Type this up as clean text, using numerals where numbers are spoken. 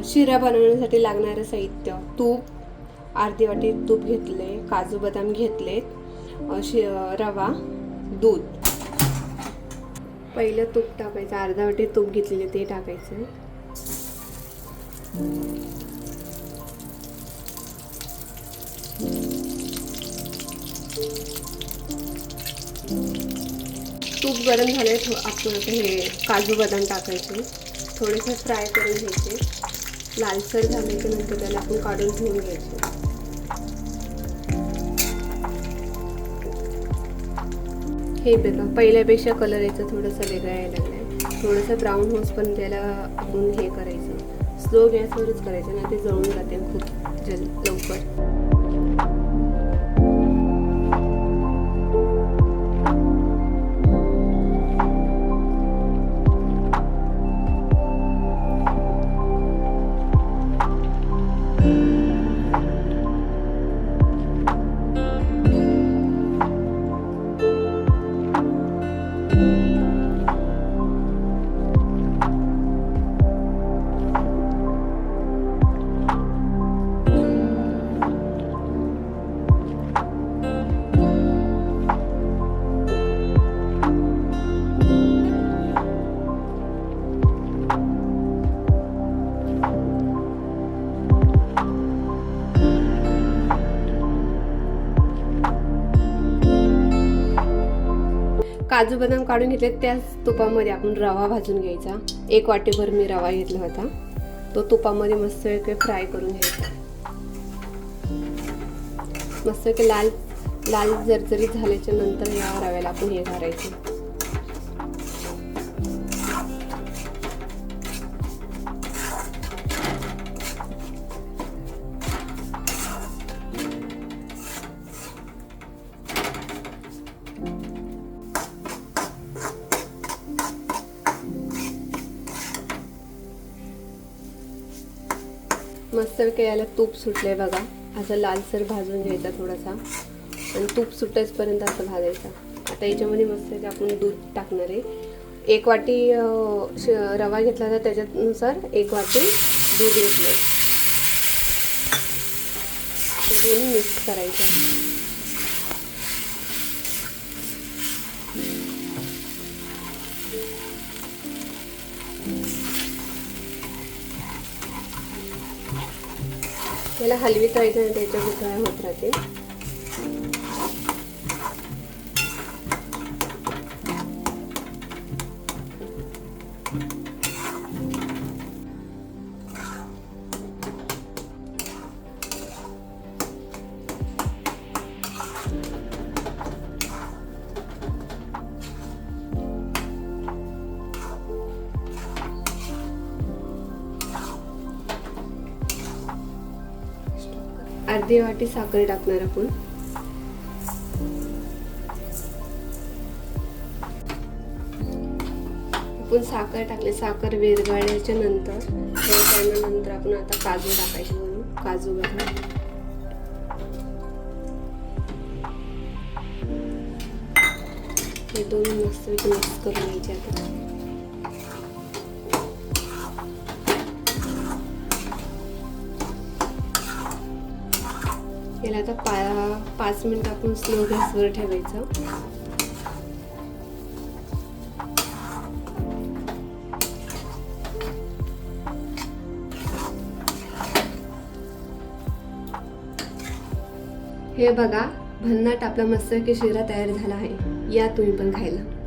शिरा बनवण्यासाठी लागणारं साहित्य: तूप, अर्धी वाटी तूप घेतले, काजू बदाम घेतलेत, रवा, दूध. पहिलं तूप टाकायचं, अर्धा वाटी तूप घेतलेले ते टाकायचं. तूप गरम झाले आपण आता हे काजू बदाम टाकायचे, थोडेसे फ्राय करून घ्यायचे. लालसर झाल्याच्या नंतर त्याला आपण काढून ठेवून घ्यायचे. हे बघा, पहिल्यापेक्षा कलर याचा थोडासा वेगळा यायला लागलाय. थोडंसं ब्राऊन होस पण त्याला आपण हे करायचं, स्लो गॅसवरच करायचं, नाही ते जळून जाते खूप लवकर. काजू बदाम काढून घेतले, त्याच तुपामध्ये आपण रवा भाजून घ्यायचा. 1 वाटीभर मी रवा घेतला होता, तो तुपामध्ये मस्त फ्राय करून घ्यायचा. मस्त लाल लाल जरजरीत झाल्याच्या नंतर या रव्याला आपण हे करायचं. मस्त याला तूप सुटले बघा, असं लालसर भाजून घ्यायचा थोडासा, आणि तूप सुटेपर्यंत असं भाजायचा. आता याच्यामध्ये मस्त आपण दूध टाकणार आहे. 1 वाटी रवा घेतला तर त्याच्यानुसार 1 वाटी दूध घेतले. दोन्ही मिक्स करायचं. याला हलवीत राहायचं आणि त्याच्या गुठळ्या होत राहते. अर्धी वाटी साखर टाकणार आपण. आपण साखर टाकले, साखर विरघळल्याच्या नंतर त्यानंतर आपण आता काजू टाकायचे. म्हणून काजू बदाम हे दोन मस्त मिक्स करून घ्यायचे. आता याला आता 5 मिनिट आपण स्लो गॅसवर ठेवायचं. हे बघा, भन्नाट आपला मस्त शिरा तयार झाला आहे. या तुम्ही पण खायला.